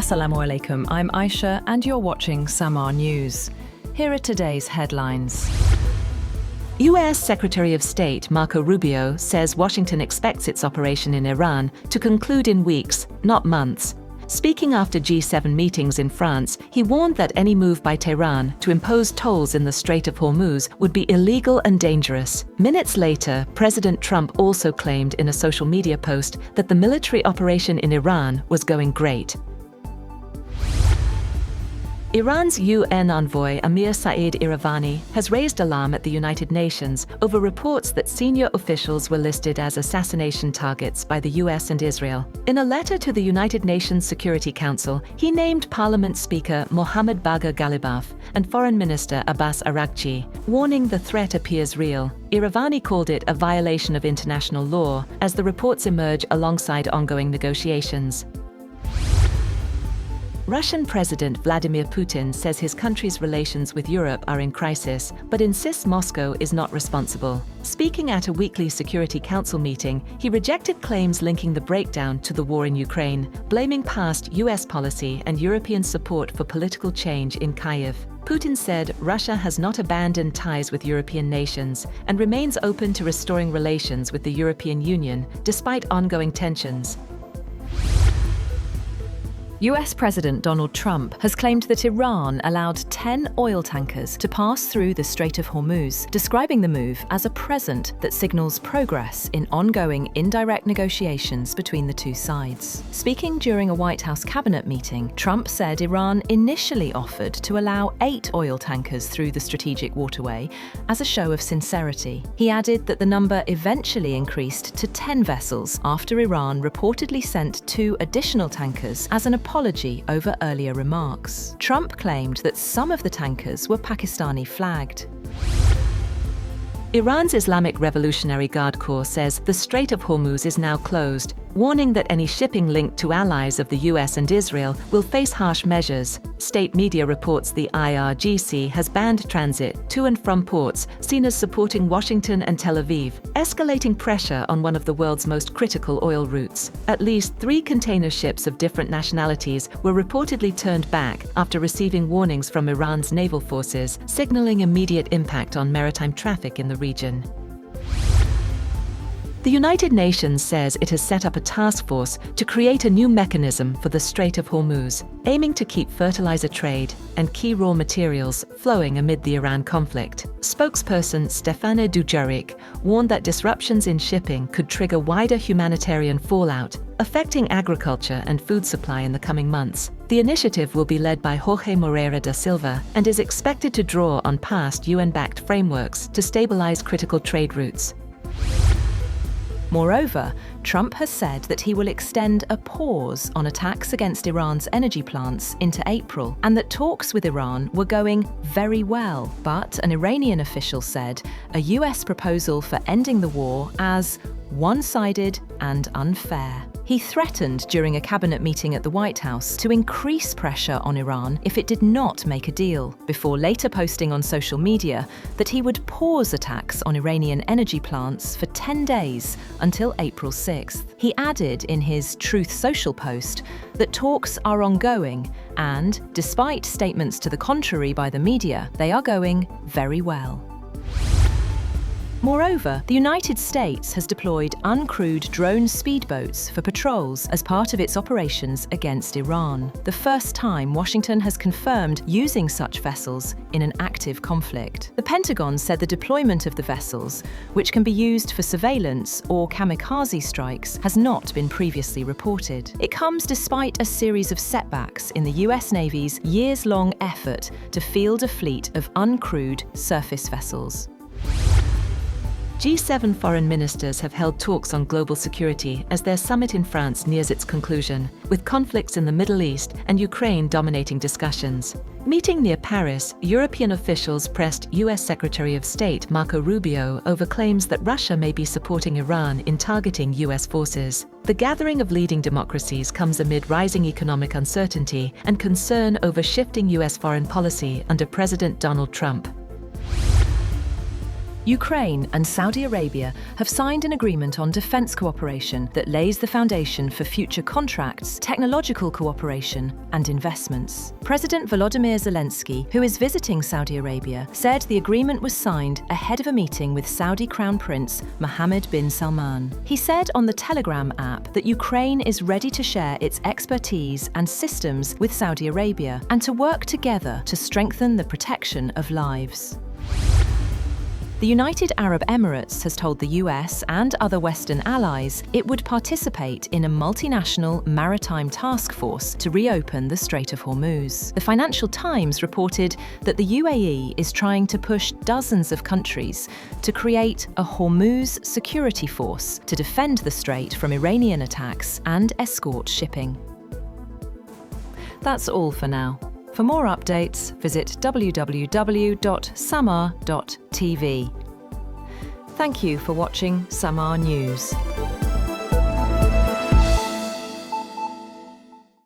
Assalamu alaikum, I'm Aisha and you're watching Samar News. Here are today's headlines. U.S. Secretary of State Marco Rubio says Washington expects its operation in Iran to conclude in weeks, not months. Speaking after G7 meetings in France, he warned that any move by Tehran to impose tolls in the Strait of Hormuz would be illegal and dangerous. Minutes later, President Trump also claimed in a social media post that the military operation in Iran was going great. Iran's UN envoy Amir Saeid Iravani has raised alarm at the United Nations over reports that senior officials were listed as assassination targets by the US and Israel. In a letter to the United Nations Security Council, he named Parliament Speaker Mohammad Bagher Ghalibaf and Foreign Minister Abbas Araghchi, warning the threat appears real. Iravani called it a violation of international law as the reports emerge alongside ongoing negotiations. Russian President Vladimir Putin says his country's relations with Europe are in crisis, but insists Moscow is not responsible. Speaking at a weekly Security Council meeting, he rejected claims linking the breakdown to the war in Ukraine, blaming past US policy and European support for political change in Kyiv. Putin said Russia has not abandoned ties with European nations and remains open to restoring relations with the European Union, despite ongoing tensions. US President Donald Trump has claimed that Iran allowed 10 oil tankers to pass through the Strait of Hormuz, describing the move as a present that signals progress in ongoing indirect negotiations between the two sides. Speaking during a White House cabinet meeting, Trump said Iran initially offered to allow 8 oil tankers through the strategic waterway as a show of sincerity. He added that the number eventually increased to 10 vessels after Iran reportedly sent 2 additional tankers as an apology over earlier remarks. Trump claimed that some of the tankers were Pakistani flagged. Iran's Islamic Revolutionary Guard Corps says the Strait of Hormuz is now closed, warning that any shipping linked to allies of the US and Israel will face harsh measures. State media reports the IRGC has banned transit to and from ports seen as supporting Washington and Tel Aviv, escalating pressure on one of the world's most critical oil routes. At least 3 container ships of different nationalities were reportedly turned back after receiving warnings from Iran's naval forces, signaling immediate impact on maritime traffic in the region. The United Nations says it has set up a task force to create a new mechanism for the Strait of Hormuz, aiming to keep fertilizer trade and key raw materials flowing amid the Iran conflict. Spokesperson Stefano Dujarric warned that disruptions in shipping could trigger wider humanitarian fallout, affecting agriculture and food supply in the coming months. The initiative will be led by Jorge Moreira da Silva and is expected to draw on past UN-backed frameworks to stabilize critical trade routes. Moreover, Trump has said that he will extend a pause on attacks against Iran's energy plants into April, and that talks with Iran were going very well. But an Iranian official said a US proposal for ending the war as one-sided and unfair. He threatened during a cabinet meeting at the White House to increase pressure on Iran if it did not make a deal, before later posting on social media that he would pause attacks on Iranian energy plants for 10 days until April 6th. He added in his Truth Social post that talks are ongoing and, despite statements to the contrary by the media, they are going very well. Moreover, the United States has deployed uncrewed drone speedboats for patrols as part of its operations against Iran, the first time Washington has confirmed using such vessels in an active conflict. The Pentagon said the deployment of the vessels, which can be used for surveillance or kamikaze strikes, has not been previously reported. It comes despite a series of setbacks in the US Navy's years-long effort to field a fleet of uncrewed surface vessels. G7 foreign ministers have held talks on global security as their summit in France nears its conclusion, with conflicts in the Middle East and Ukraine dominating discussions. Meeting near Paris, European officials pressed US Secretary of State Marco Rubio over claims that Russia may be supporting Iran in targeting US forces. The gathering of leading democracies comes amid rising economic uncertainty and concern over shifting US foreign policy under President Donald Trump. Ukraine and Saudi Arabia have signed an agreement on defence cooperation that lays the foundation for future contracts, technological cooperation and investments. President Volodymyr Zelensky, who is visiting Saudi Arabia, said the agreement was signed ahead of a meeting with Saudi Crown Prince Mohammed bin Salman. He said on the Telegram app that Ukraine is ready to share its expertise and systems with Saudi Arabia and to work together to strengthen the protection of lives. The United Arab Emirates has told the US and other Western allies it would participate in a multinational maritime task force to reopen the Strait of Hormuz. The Financial Times reported that the UAE is trying to push dozens of countries to create a Hormuz security force to defend the strait from Iranian attacks and escort shipping. That's all for now. For more updates, visit www.samar.tv. Thank you for watching Samar News.